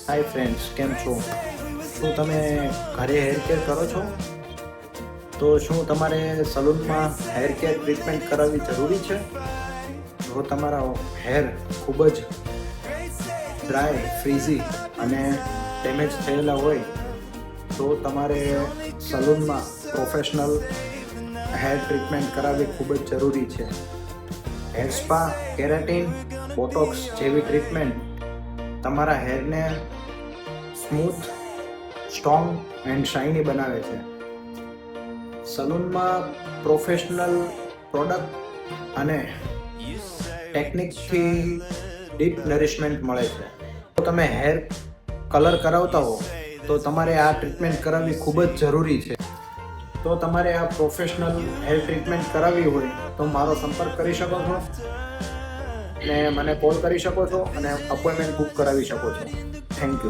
Hi friends, કેમ છો? શું તમે ઘરે હેર કેર કરો છો? તો શું તમારે સલૂનમાં હેર કેર ટ્રીટમેન્ટ કરાવવી જરૂરી છે? જો તમારા હેર ખૂબ જ ડ્રાય, ફ્રીઝી અને ડેમેજ થયેલા હોય તો તમારે સલૂનમાં પ્રોફેશનલ હેર ટ્રીટમેન્ટ કરાવવી ખૂબ જ જરૂરી છે. હેર સ્પા, કેરાટીન, બોટોક્સ જેવી ટ્રીટમેન્ટ તમારા હેરને સ્મૂથ, સ્ટ્રોંગ એન્ડ શાઇની બનાવે છે. સલૂનમાં પ્રોફેશનલ પ્રોડક્ટ અને ટેકનિકથી ડીપ નરિશમેન્ટ મળે છે. જો તમે હેર કલર કરાવતા હો તો તમારે આ ટ્રીટમેન્ટ કરાવવી ખૂબ જ જરૂરી છે. તો તમારે આ પ્રોફેશનલ હેર ટ્રીટમેન્ટ કરાવવી હોય તો મારો સંપર્ક કરી શકો છો અને મને કોલ કરી શકો છો અને અપોઇન્ટમેન્ટ બુક કરાવી શકો છો. Thank you.